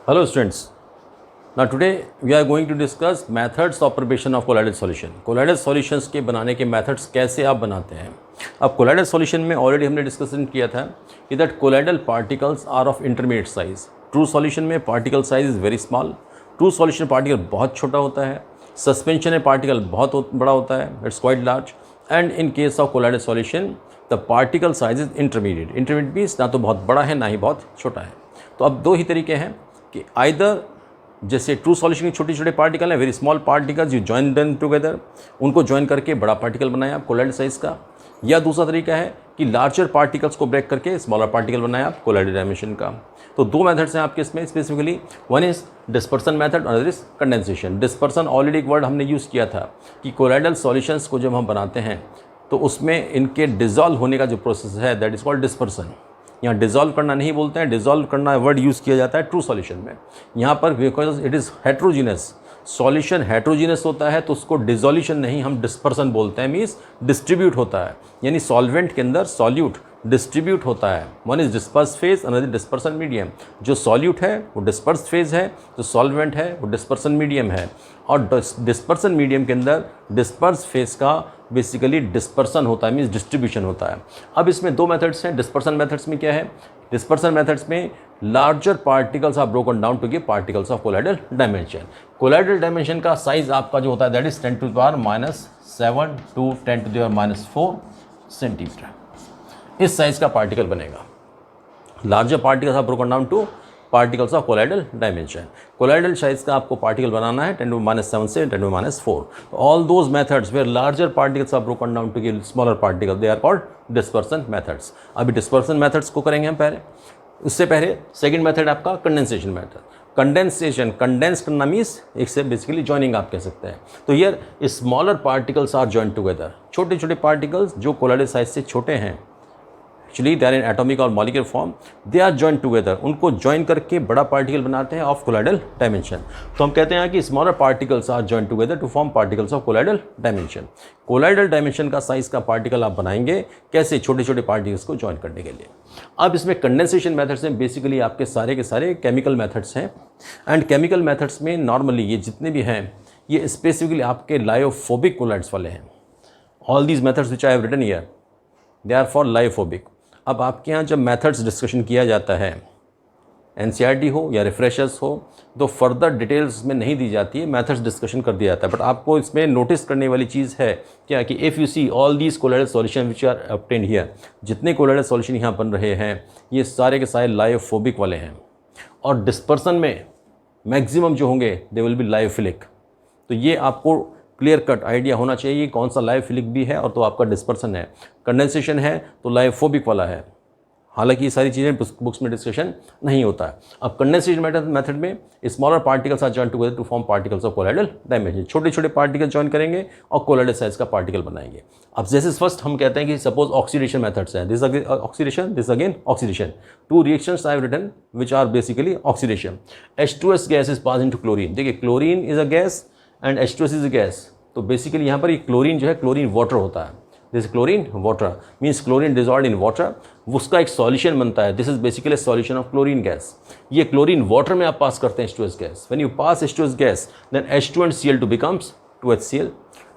Hello students. Now today we are going to discuss methods of preparation of colloidal solution. colloidal solutions के बनाने के methods कैसे आप बनाते हैं. अब colloidal solution में already हमने discussion किया था कि that colloidal particles are of intermediate size. True solution में particle size is very small. True solution particle बहुत छोटा होता है. Suspension में particle बहुत बड़ा होता है. It's quite large. And in case of colloidal solution the particle size is intermediate. Intermediate means ना तो बहुत बड़ा है ना ही बहुत छोटा है. तो अब दो ही तरीके हैं कि आइदर जैसे ट्रू सॉल्यूशन के छोटे छोटे पार्टिकल हैं, very small particles, you join them together, उनको जॉइन करके बड़ा पार्टिकल बनाए आप कोलाइडल साइज का. या दूसरा तरीका है कि लार्जर पार्टिकल्स को ब्रेक करके स्मॉलर पार्टिकल बनाए आप कोलाइडल डायमेंशन का. तो दो मेथड्स हैं आपके इसमें specifically. One is dispersion method, other is condensation. Dispersion already एक वर्ड हमने यूज़ किया था कि कोलाइडल सॉल्यूशंस को जब हम बनाते हैं तो उसमें इनके डिज़ोल्व होने का जो प्रोसेस है दैट इज़ कॉल्ड डिस्पर्सन. यहाँ डिज़ोल्व करना नहीं बोलते हैं, डिज़ोल्व करना वर्ड यूज़ किया जाता है ट्रू सॉल्यूशन में. यहाँ पर because it is heterogeneous, solution heterogeneous होता है तो उसको डिज़ोल्यूशन नहीं हम डिस्पर्सन बोलते हैं. मीन्स डिस्ट्रीब्यूट होता है, यानी सॉल्वेंट के अंदर सॉल्यूट डिस्ट्रीब्यूट होता है. One is disperse phase, another dispersion medium. जो सॉल्यूट है वो डिस्पर्स फेज है, जो सॉल्वेंट है वो डिस्पर्सन मीडियम है. और डिस्पर्सन मीडियम के अंदर डिस्पर्स फेज का बेसिकली डिस्पर्सन होता है, मीन्स डिस्ट्रीब्यूशन होता है. अब इसमें दो मेथड्स हैं. डिस्पर्सन मेथड्स में क्या है, डिस्पर्सन मेथड्स में larger particles are broken down to give particles of colloidal dimension. Colloidal dimension का साइज आपका जो होता है दैट इज 10⁻⁷ टू 10⁻⁴ सेंटीमीटर. इस साइज का पार्टिकल बनेगा. Larger particles are broken down to particles of colloidal dimension. Colloidal size का आपको पार्टिकल बनाना है 10⁻⁷ से 10⁻⁴. All those methods where larger particles are broken down to give smaller particle they are called dispersion methods. अभी dispersion methods को करेंगे हम पहले. उससे पहले सेकंड मेथड आपका कंडेंसेशन मेथड. कंडेंसेशन, कंडेंस करना मीन्स एक से बेसिकली जॉइनिंग आप कह सकते हैं. तो here smaller particles are join together. छोटे छोटे पार्टिकल्स जो कोलाइडल साइज से छोटे हैं, actually they are in atomic और molecular form, they are join together. उनको जॉइन करके बड़ा पार्टिकल बनाते हैं ऑफ कोलाइडल डायमेंशन. तो हम कहते हैं कि smaller particles are join together to form particles of colloidal dimension. Colloidal dimension का साइज का पार्टिकल आप बनाएंगे कैसे, छोटे छोटे पार्टिकल्स को जॉइन करने के लिए. अब इसमें कंडेंसेशन मेथड्स में बेसिकली आपके सारे के सारे केमिकल मेथड्स हैं. एंड केमिकल मेथड्स में नॉर्मली ये जितने भी हैं ये स्पेसिफिकली आपके लायोफोबिक कोलाइड्स वाले हैं. All these methods which I have written here they are for lyophobic. अब आपके यहाँ जब मेथड्स डिस्कशन किया जाता है, एनसीईआरटी हो या रिफ्रेशर्स हो, तो फर्दर डिटेल्स में नहीं दी जाती है, मेथड्स डिस्कशन कर दिया जाता है. बट आपको इसमें नोटिस करने वाली चीज़ है क्या कि if you see all these colloidal solution which are obtained here, जितने कोलाइडल सॉल्यूशन यहाँ बन रहे हैं ये सारे के सारे लायोफोबिक वाले हैं. और डिस्पर्सन में मैक्सिमम जो होंगे दे विल बी लायोफिलिक. तो ये आपको क्लियर कट आइडिया होना चाहिए कौन सा लायोफिलिक भी है और तो आपका डिस्पर्सन है. कंडेंसेशन है तो लायोफोबिक वाला है. हालांकि ये सारी चीज़ें बुक्स में डिस्कशन नहीं होता है. अब कंडेंसेशन मेथड में smaller particles are join together to form particles of colloidal dimension. छोटे छोटे पार्टिकल जॉइन करेंगे और कोलाइडल साइज का पार्टिकल बनाएंगे. अब जैसे फर्स्ट हम कहते हैं कि सपोज ऑक्सीडेशन मेथड्स हैं, this oxidation, this again oxidation. Two reactions I have written which are basically oxidation. H2S gas is pass into chlorine. देखिए chlorine is a gas and H2S is a gas. तो basically यहाँ पर ये chlorine जो है chlorine water होता है. This chlorine water means chlorine dissolve in water, उसका एक सॉल्यूशन बनता है. This is basically solution of chlorine gas. ये क्लोरीन वाटर में आप पास करते हैं H2S gas. When you pass H2S gas then H2 and Cl2 becomes 2HCl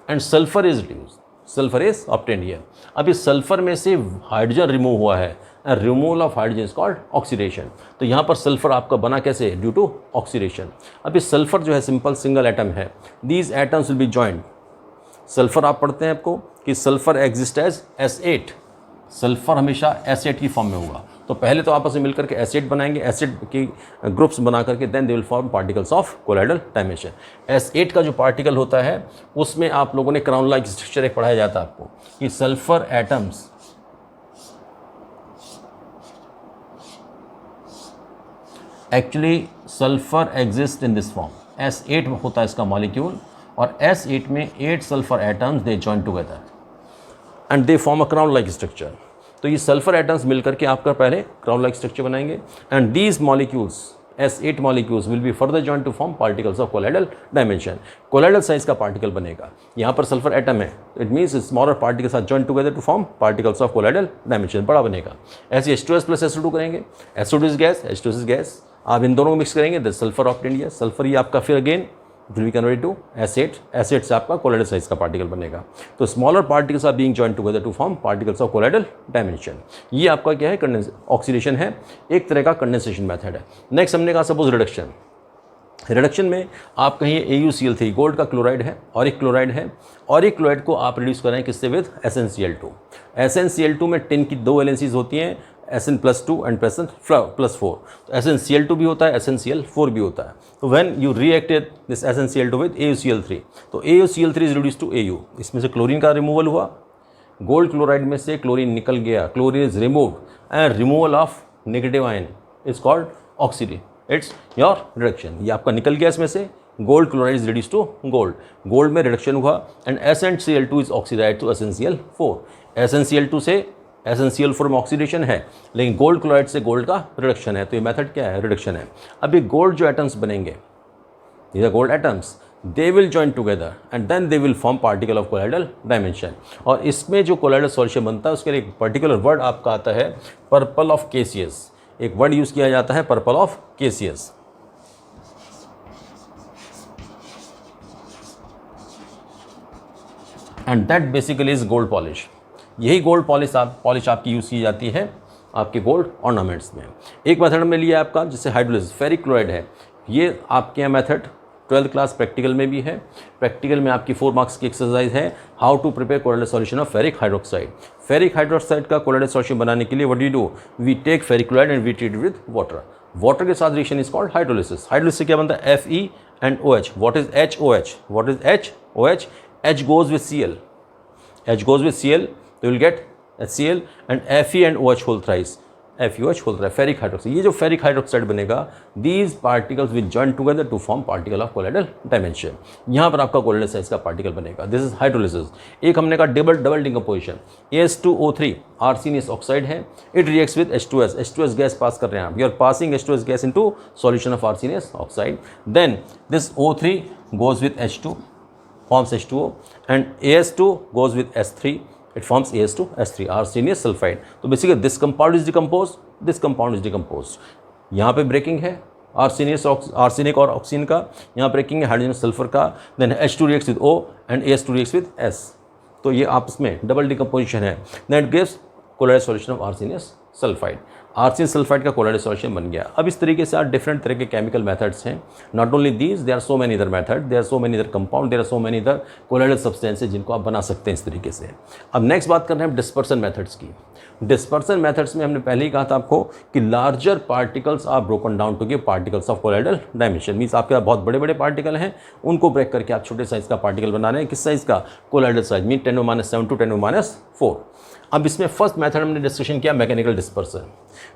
and sulphur is reduced. Sulphur is obtained here. अब इस sulphur में से hydrogen remove हुआ है. Removal of hydrogen is called oxidation. तो यहाँ पर सल्फर आपका बना कैसे, ड्यू टू ऑक्सीडेशन. अब इस सल्फर जो है सिंपल सिंगल एटम है. These atoms will be joined. Sulphur आप पढ़ते हैं आपको कि sulphur exist as S8. Sulphur हमेशा S8 की फॉर्म में होगा. तो पहले तो आपस में मिलकर के एसिड बनाएंगे, एसिड की ग्रुप्स बना करके then they will form particles of colloidal dimension. S8 का जो पार्टिकल होता है उसमें आप लोगों ने क्राउन लाइक स्ट्रक्चर एक पढ़ाया जाता है आपको कि sulphur atoms actually sulphur exist in this form. S8 होता है इसका मॉलिक्यूल और S8 में 8 sulphur atoms they join together and they form a crown like structure. तो ये सल्फर एटम्स मिलकर के आपका पहले क्राउन लाइक स्ट्रक्चर बनाएंगे and these molecules S8 molecules will be further join to form particles of colloidal dimension. Colloidal size का particle बनेगा. यहाँ पर सल्फर एटम है, it means smaller particles are join together to form particles of colloidal dimension. बड़ा बनेगा. ऐसे H2S plus SO2 करेंगे. SO2 is gas, H2S is gas. आप इन दोनों को मिक्स करेंगे the sulphur obtained here, sulphur ही आपका फिर again will be converted to acid, acid से आपका कोलाइडल साइज का पार्टिकल बनेगा। तो smaller particles are being joined together to form particles of colloidal dimension. ये आपका क्या है, ऑक्सीडेशन है, एक तरह का कंडेंसेशन मेथड है। नेक्स्ट हमने कहा सपोज रिडक्शन। रिडक्शन में आप कहीं AuCl3 गोल्ड का क्लोराइड है और एक क्लोराइड है, और एक क्लोराइड को आप रिड्यूस करें किससे, विद SnCl2। SnCl2 में टिन की 2 वैलेंसीज होती हैं, Sn+2 एंड Sn+4। तो SnCl2 भी होता है, SnCl4 भी होता है। तो when you reacted this SnCl2 with AuCl3, तो AuCl3 is reduce to Au, इसमें से क्लोरीन का रिमूवल हुआ, गोल्ड क्लोराइड में से क्लोरीन निकल गया, chlorine is removed and removal of negative ion is called oxidation, it's your reduction. ये आपका निकल गया इसमें से, gold chloride is reduce to gold, gold में रिडक्शन हुआ and SnCl2 is oxidised to SnCl4। SnCl2 से SnCl4 में ऑक्सीडेशन है, लेकिन गोल्ड क्लोराइड से गोल्ड का रिडक्शन है। तो ये मेथड क्या है, रिडक्शन है। अब ये गोल्ड जो एटम्स बनेंगे, these are gold atoms, they will join together and then they will form particle of colloidal dimension। और इसमें जो colloidal solution बनता है उसके लिए एक पर्टिकुलर वर्ड आपका आता है पर्पल ऑफ केसियस। एक वर्ड यूज़ किया जाता है purple of Cassius. And that basically is gold polish. यही गोल्ड पॉलिश आपकी यूज़ की जाती है आपके गोल्ड ऑर्नामेंट्स में। एक मेथड में लिया आपका जिससे हाइड्रोलिसिस, फेरिक क्लोराइड है, ये आपके यहाँ मेथड 12th क्लास प्रैक्टिकल में भी है। प्रैक्टिकल में आपकी 4 मार्क्स की एक्सरसाइज है, how to prepare colloidal solution of ferric hydroxide. Ferric hydroxide का कोलाइडल सॉल्यूशन बनाने के लिए what you do, we take ferric chloride and we treat with water. Water के साथ reaction is called hydrolysis. Hydrolysis से क्या बनता है, Fe and OH। What is HOH, what is HOH, H goes with Cl, H goes with Cl, तो you will get HCl and Fe and OH whole thrice, FeOH whole thrice, ferric hydroxide. ये जो ferric hydroxide बनेगा, these particles will join together to form particle of colloidal dimension। यहाँ पर आपका colloidal size का particle बनेगा, this is hydrolysis. एक हमने कहा double decomposition, AS2O3 arsenious oxide है, it reacts with H2S, H2S gas pass कर रहे हैं आप, you are passing H2S gas into solution of arsenious oxide, then this O3 goes with H2 forms H2O and AS2 goes with S3, it forms AS2S3, arsenious sulfide। तो basically this compound is decompose, this compound is decompose. यहाँ पे breaking है arsenic और oxygen का, यहाँ breaking है hydrogen sulphur का, then H2 reacts with O and AS2 reacts with S। तो ये आपस में डबल डिकम्पोजिशन है, then it gives colloidal solution of arsenious sulphide. Arsenious sulphide का कोलाइडल सॉल्यूशन बन गया। अब इस तरीके से आप डिफरेंट तरह के केमिकल मेथड्स हैं, not only these, there are so many other method, there are so many other compound, there are so many other colloidal substances जिनको आप बना सकते हैं इस तरीके से। अब नेक्स्ट बात कर रहे हैं डिस्पर्सन मेथड्स की। डिस्पर्सन मेथड्स में हमने पहले ही कहा था आपको कि larger particles are broken down to give particles of colloidal dimension. Means आपके पास बहुत बड़े बड़े पार्टिकल हैं, उनको ब्रेक करके आप छोटे साइज़ का पार्टिकल बना रहे हैं। किस साइज़ का, कोलाइडल साइज, मीन 10⁻⁷ टू 10⁻⁴। अब इसमें फर्स्ट मेथड हमने डिस्कशन किया मैकेनिकल डिस्पर्सन।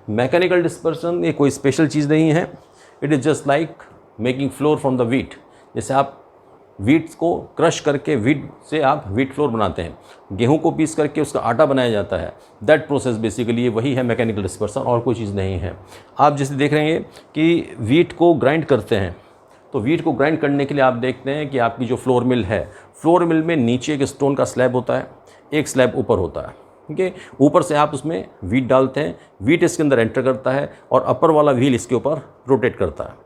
मैकेनिकल डिस्पर्सन ये कोई स्पेशल चीज़ नहीं है, it is just like making floor from the wheat. जैसे आप वीट को क्रश करके वीट से आप वीट फ्लोर बनाते हैं, गेहूं को पीस करके उसका आटा बनाया जाता है, दैट प्रोसेस बेसिकली वही है मैकेनिकल डिस्पर्सन, और कोई चीज़ नहीं है। आप जैसे देख रहे हैं कि वीट को ग्राइंड करते हैं, तो वीट को ग्राइंड करने के लिए आप देखते हैं कि आपकी जो फ्लोर मिल है, फ्लोर मिल में नीचे एक स्टोन का स्लैब होता है, एक स्लैब ऊपर होता है, ठीक है। ऊपर से आप उसमें वीट डालते हैं, वीट इसके अंदर एंटर करता है और अपर वाला व्हील इसके ऊपर रोटेट करता है।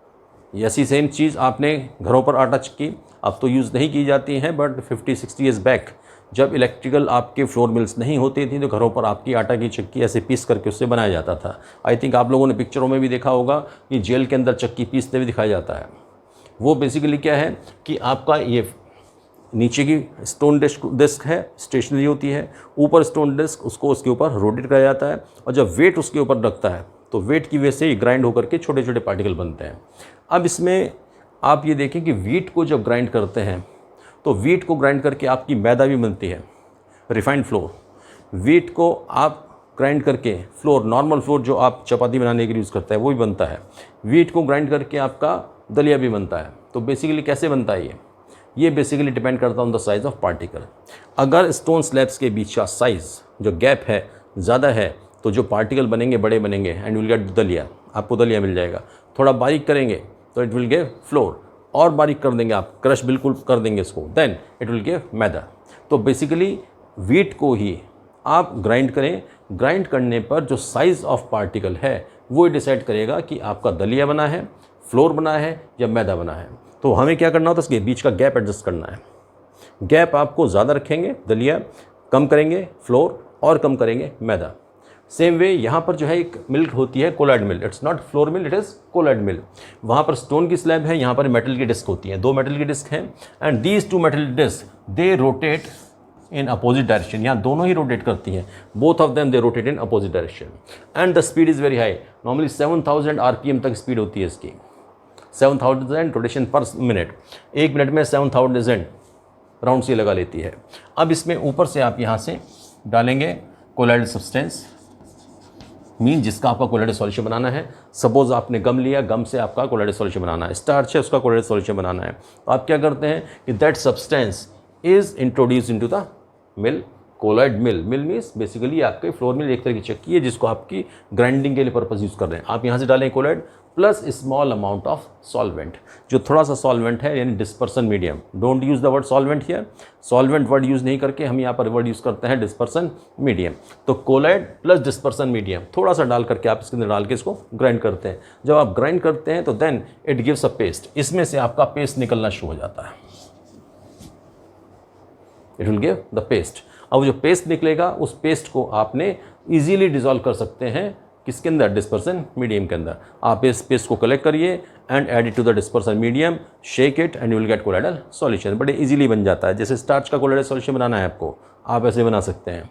ऐसी सेम चीज़ आपने घरों पर आटा चक्की अब तो यूज़ नहीं की जाती हैं, बट 50-60 ईयर्स बैक जब इलेक्ट्रिकल आपके फ्लोर मिल्स नहीं होती थी तो घरों पर आपकी आटा की चक्की ऐसे पीस करके उससे बनाया जाता था। आई थिंक आप लोगों ने पिक्चरों में भी देखा होगा कि जेल के अंदर चक्की पीसते हुए दिखाया जाता है। वो बेसिकली क्या है कि आपका ये नीचे की स्टोन डिस्क है, स्टेशनरी होती है, ऊपर स्टोन डिस्क, उसको उसके ऊपर रोटेट किया जाता है, और जब वेट उसके ऊपर रखता है तो वेट की वजह से ग्राइंड होकर के छोटे छोटे पार्टिकल बनते हैं। अब इसमें आप ये देखें कि वीट को जब ग्राइंड करते हैं तो वीट को ग्राइंड करके आपकी मैदा भी बनती है, रिफाइंड फ्लोर। वीट को आप ग्राइंड करके फ्लोर, नॉर्मल फ्लोर जो आप चपाती बनाने के लिए यूज़ करते हैं वो भी बनता है। वीट को ग्राइंड करके आपका दलिया भी बनता है। तो बेसिकली कैसे बनता है ये बेसिकली डिपेंड करता है on the size of particle. अगर स्टोन स्लैब्स के बीच का साइज़ जो गैप है ज़्यादा है तो जो पार्टिकल बनेंगे बड़े बनेंगे एंड विल गेट दलिया, आपको दलिया मिल जाएगा। थोड़ा बारीक करेंगे तो इट विल गिव फ्लोर, और बारीक कर देंगे आप, क्रश बिल्कुल कर देंगे इसको, देन इट विल गिव मैदा। तो बेसिकली वीट को ही आप ग्राइंड करें। ग्राइंड करने पर जो साइज़ ऑफ पार्टिकल है वो डिसाइड करेगा कि आपका दलिया बना है, फ्लोर बना है या मैदा बना है। तो हमें क्या करना होता है, इसके बीच का गैप एडजस्ट करना है। गैप आपको ज़्यादा रखेंगे दलिया, कम करेंगे फ्लोर और कम करेंगे मैदा। सेम वे यहाँ पर जो है एक मिल्क होती है colloid mill, it's not flour mill, it is colloid mill. वहाँ पर स्टोन की स्लैब है, यहाँ पर मेटल की डिस्क होती है, 2 मेटल की डिस्क हैं and these 2 metal disc they rotate in opposite direction. यहाँ दोनों ही रोटेट करती हैं, both of them they rotate in opposite direction and the speed is very high. Normally 7000 RPM तक स्पीड होती है इसकी, 7000 रोटेशन पर मिनट। 1 मिनट में 7000 राउंड से लगा लेती है। अब इसमें ऊपर से आप यहाँ से डालेंगे कोलाइडल सब्सटेंस, मीन जिसका आपका कोलाइडल सॉल्यूशन बनाना है। सपोज आपने गम लिया, गम से आपका कोलाइडल सॉल्यूशन बनाना है, स्टार्च है उसका कोलाइडल सॉल्यूशन बनाना है। तो आप क्या करते हैं कि that substance is introduce into the mill, colloid mill. Mill means basically आपके फ्लोर मिल एक तरह की चक्की है जिसको आपकी ग्राइंडिंग के लिए पर्पस यूज़ कर रहे हैं। आप यहाँ से डालें colloid plus small amount of solvent, जो थोड़ा सा सॉल्वेंट है यानी dispersion medium. Don't use the word solvent here, solvent word use नहीं करके हम यहाँ पर वर्ड यूज़ करते हैं डिस्पर्सन मीडियम। तो कोलाइड प्लस डिस्पर्सन मीडियम थोड़ा सा डाल करके आप इसके अंदर डाल के इसको ग्राइंड करते हैं। जब आप ग्राइंड करते हैं तो then it gives a paste, इसमें से आपका पेस्ट निकलना शुरू हो जाता है, it will give the paste. अब जो पेस्ट निकलेगा उस पेस्ट को आपने इजीली डिसॉल्व कर सकते हैं किसके अंदर, डिस्पर्सन मीडियम के अंदर। आप इस पेस्ट को कलेक्ट करिए and add it to the dispersion medium, shake it and you will get colloidal solution. बड़े इजीली बन जाता है। जैसे स्टार्च का कोलाइडल सॉल्यूशन बनाना है आपको, आप ऐसे बना सकते हैं,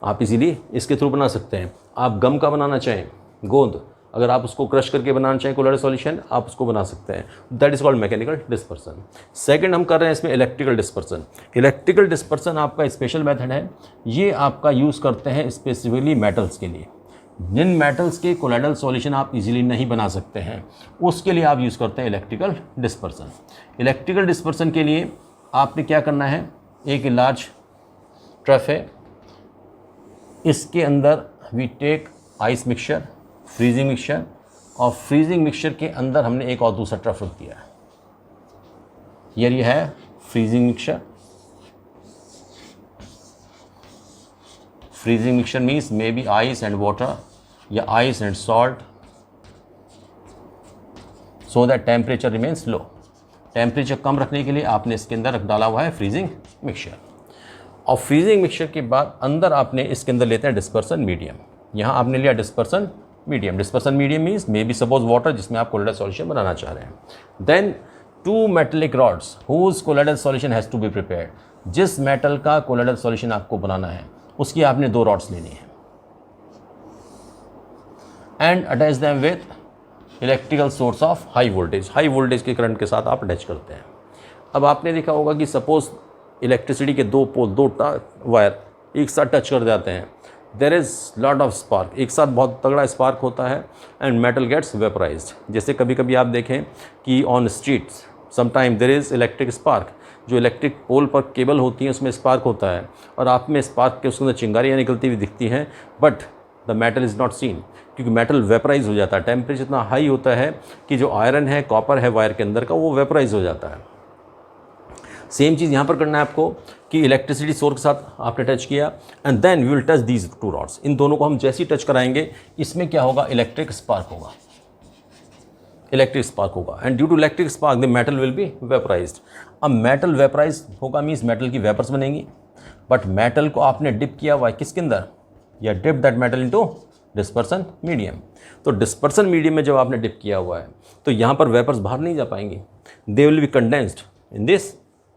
आप इजीली इसके थ्रू बना सकते हैं। आप गम का बनाना चाहें, गोंद, अगर आप उसको क्रश करके बनाना चाहें कोलाइडल सॉल्यूशन, आप उसको बना सकते हैं। That is called mechanical dispersion. Second हम कर रहे हैं इसमें इलेक्ट्रिकल डिस्पर्सन। इलेक्ट्रिकल डिस्पर्सन आपका स्पेशल मेथड है, ये आपका यूज़ करते हैं स्पेसिफिकली मेटल्स के लिए। जिन मेटल्स के कोलाइडल सॉल्यूशन आप इजीली नहीं बना सकते हैं उसके लिए आप यूज़ करते हैं इलेक्ट्रिकल डिस्पर्सन। इलेक्ट्रिकल डिस्पर्सन के लिए आपने क्या करना है, एक लार्ज ट्रफ है, इसके अंदर we take ice mixture, freezing mixture, और फ्रीजिंग मिक्सचर के अंदर हमने एक और दूसरा ट्रफ रख दिया है। ये है freezing mixture. Freezing mixture means may be ice and water या ice and salt, so that temperature remains low. Temperature कम रखने के लिए आपने इसके अंदर डाला हुआ है फ्रीजिंग मिक्सचर। और फ्रीजिंग मिक्सचर के बाद अंदर आपने इसके अंदर लेते हैं डिस्पर्सन मीडियम। यहाँ आपने लिया dispersion medium. Dispersion medium means may be suppose water जिसमें आप कोलाइडल सॉल्यूशन बनाना चाह रहे हैं। Then 2 metallic rods whose colloidal solution has to be prepared. जिस मेटल का कोलाइडल सॉल्यूशन आपको बनाना है उसकी आपने 2 रॉड्स लेनी है and attach them with electrical source of high voltage. High voltage के करंट के साथ आप अटैच करते हैं। अब आपने देखा होगा कि सपोज इलेक्ट्रिसिटी के 2 पोल, 2 वायर एक साथ टच कर जाते हैं, there is lot of spark, एक साथ बहुत तगड़ा स्पार्क होता है एंड मेटल गेट्स वेपराइज्ड। जैसे कभी कभी आप देखें कि on streets sometime there is electric spark, जो इलेक्ट्रिक पोल पर केबल होती हैं उसमें स्पार्क होता है और आप में स्पार्क के उसके अंदर चिंगारियाँ निकलती हुई दिखती हैं, but the metal is not seen, क्योंकि मेटल वेपराइज हो जाता है। टेम्परेचर इतना हाई होता है कि जो आयरन है, कॉपर है वायर के अंदर का, वो वेपराइज हो जाता है। सेम चीज़ यहाँ पर करना है आपको कि इलेक्ट्रिसिटी सोर्स के साथ आपने टच किया and then we will touch these 2 rods. इन दोनों को हम जैसे ही टच कराएंगे इसमें क्या होगा, इलेक्ट्रिक स्पार्क होगा, इलेक्ट्रिक स्पार्क होगा and due to electric spark the metal will be vaporised. अब मेटल वेपराइज होगा मीन्स मेटल की वेपर्स बनेंगी, बट मेटल को आपने डिप किया हुआ है किसके अंदर, या dip that metal into dispersion medium. तो डिस्पर्सन मीडियम में जब आपने डिप किया हुआ है तो यहाँ पर वेपर्स बाहर नहीं जा पाएंगी, they will be condensed in this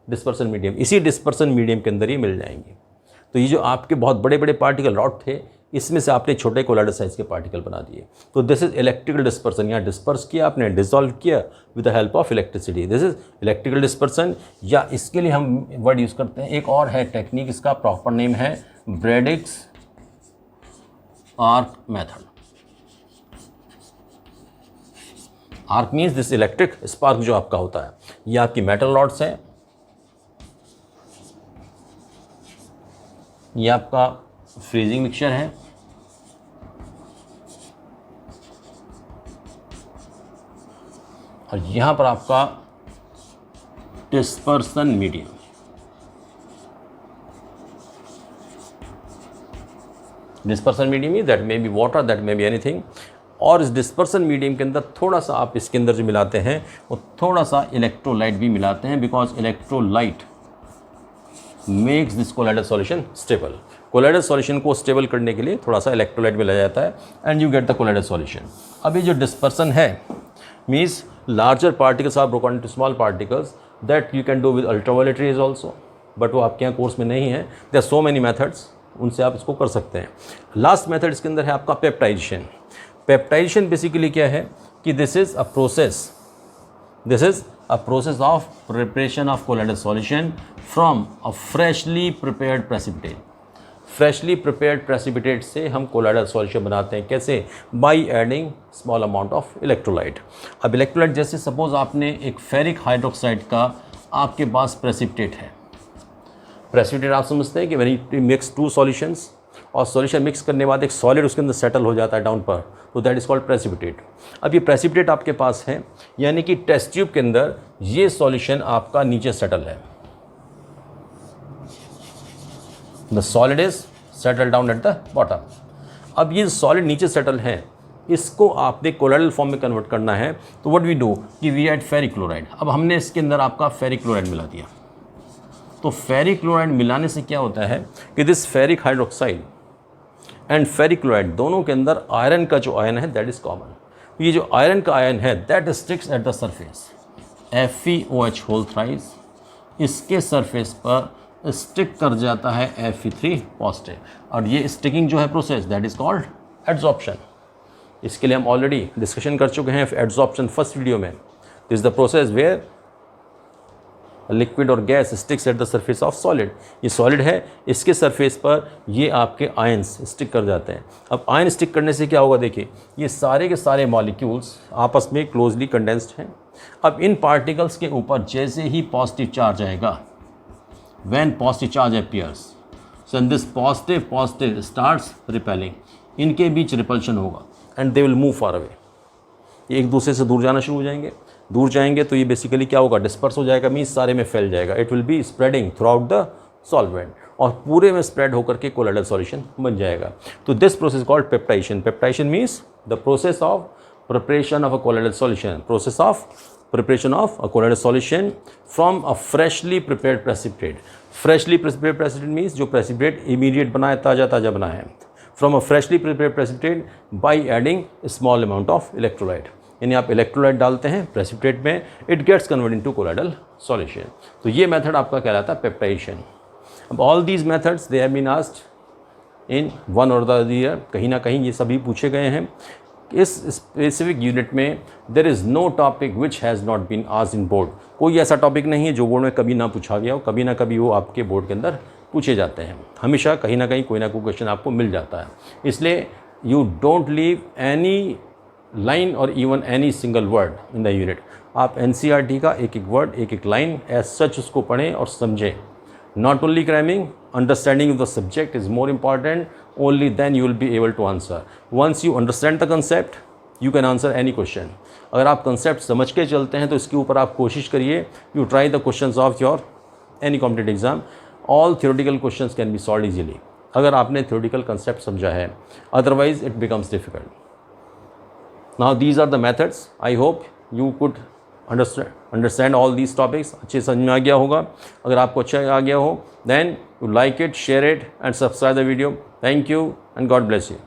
dispersion medium. इसी डिस्पर्सन मीडियम के अंदर ही मिल जाएंगे। तो ये जो आपके बहुत बड़े बड़े पार्टिकल रॉड थे, इसमें से आपने छोटे कोलाइडल साइज के पार्टिकल बना दिए। तो दिस इज इलेक्ट्रिकल डिस्पर्सन। यहाँ डिस्पर्स किया आपने, डिसॉल्व किया with the help of electricity, this is electrical dispersion. या इसके लिए हम वर्ड यूज़ करते हैं, एक और है टेक्निक, इसका प्रॉपर नेम है Bredig's arc method. Arc means this electric spark जो आपका होता है, ये आपकी मेटल रॉड्स हैं, ये आपका फ्रीजिंग मिक्सचर है, और यहाँ पर आपका dispersion medium. Dispersion medium he that may be water, that may be anything. और इस डिस्पर्सन मीडियम के अंदर थोड़ा सा आप इसके अंदर जो मिलाते हैं वो थोड़ा सा इलेक्ट्रोलाइट भी मिलाते हैं, because electrolyte makes this colloidal solution stable. Colloidal solution को स्टेबल करने के लिए थोड़ा सा इलेक्ट्रोलाइट मिलाया जाता है and you get the colloidal solution. अभी जो डिस्पर्सन है means larger particles are broken into small particles, that you can do with ultraviolet rays also, but वो आपके यहाँ कोर्स में नहीं है। There are so many methods, उनसे आप इसको कर सकते हैं। लास्ट मेथड इसके अंदर है आपका पेप्टाइजेशन। पेप्टाइजेशन बेसिकली क्या है कि this is a process of preparation of colloidal solution from a freshly prepared precipitate. Freshly prepared precipitate से हम कोलाइडल सॉल्यूशन बनाते हैं। कैसे? By adding small amount of electrolyte. अब इलेक्ट्रोलाइट जैसे सपोज आपने एक फेरिक हाइड्रोक्साइड का आपके पास प्रेसिपिटेट है। प्रेसिपिटेट आप समझते हैं कि when you mix two solutions और सॉल्यूशन मिक्स करने के बाद एक सॉलिड उसके अंदर सेटल हो जाता है डाउन पर, तो दैट इज़ कॉल्ड प्रेसिपिटेट। अब ये प्रेसिपिटेट आपके पास है, यानी कि टेस्ट ट्यूब के अंदर ये सॉल्यूशन आपका नीचे सेटल है। The solid is settle down at the bottom. अब ये सॉलिड नीचे सेटल है, इसको आपने कोलाइडल फॉर्म में कन्वर्ट करना है, तो व्हाट वी डू कि वी ऐड फेरिक क्लोराइड। अब हमने इसके अंदर आपका फेरिक क्लोराइड मिला दिया, तो फेरिक क्लोराइड मिलाने से क्या होता है कि this ferric hydroxide and ferric chloride दोनों के अंदर आयरन का जो आयन है दैट इज़ कॉमन। ये जो आयरन का आयन है that sticks at the surface, FeOH whole thrice, इसके सरफेस पर स्टिक कर जाता है Fe3 पॉजिटिव, और ये स्टिकिंग जो है process that is called adsorption. इसके लिए हम ऑलरेडी डिस्कशन कर चुके हैं एड्सॉर्प्शन फर्स्ट वीडियो में। This is the process where liquid और gas sticks at the surface of solid. ये सॉलिड है, इसके सरफेस पर ये आपके आयंस स्टिक कर जाते हैं। अब आयन स्टिक करने से क्या होगा, देखिए ये सारे के सारे मॉलिक्यूल्स आपस में क्लोजली कंडेंस्ड हैं। अब इन पार्टिकल्स के ऊपर जैसे ही पॉजिटिव चार्ज आएगा, when positive charge appears, so this positive starts repelling, इनके बीच रिपल्शन होगा and they will move far away. ये एक दूसरे से दूर जाना शुरू हो जाएंगे। दूर जाएंगे तो ये बेसिकली क्या होगा, डिस्पर्स हो जाएगा, मीन्स सारे में फैल जाएगा। It will be spreading through out the solvent, और पूरे में स्प्रेड होकर के कोलाइडल सॉल्यूशन बन जाएगा। तो this process called peptization. Peptization means the process of preparation of a colloidal solution, process of preparation of a colloidal solution from a freshly prepared precipitate. Freshly prepared precipitate means जो precipitate immediate बना है, ताज़ा बना है। From a freshly prepared precipitate by adding a small amount of electrolyte, यानी आप electrolyte डालते हैं प्रेसिपिटेट में, it gets convert into colloidal solution. तो ये मेथड आपका कहलाता है पेप्टाइजेशन। अब all these methods they have been asked in one or the other year, कहीं ना कहीं ये सभी पूछे गए हैं। इस स्पेसिफिक यूनिट में there is no topic which has not been asked in board. कोई ऐसा टॉपिक नहीं है जो बोर्ड में कभी ना पूछा गया हो, कभी ना कभी वो आपके बोर्ड के अंदर पूछे जाते हैं। हमेशा कहीं ना कहीं कोई ना कोई क्वेश्चन आपको मिल जाता है। इसलिए you don't leave any line और even any single word in the unit. आप NCERT का एक एक वर्ड, एक एक लाइन एज सच उसको पढ़ें और समझें। Not only cramming, understanding of the subject is more important. Only then you will be able to answer. Once you understand the concept, you can answer any question. अगर आप concept समझ के चलते हैं तो इसके ऊपर आप कोशिश करिए। You try the questions of your any competitive exam. All theoretical questions can be solved easily. अगर आपने theoretical concept समझा है, otherwise it becomes difficult. Now these are the methods. I hope you could understand all these topics. अच्छे समझ में आ गया होगा। अगर आपको अच्छा आ गया हो, then you like it, share it and subscribe the video. Thank you and God bless you.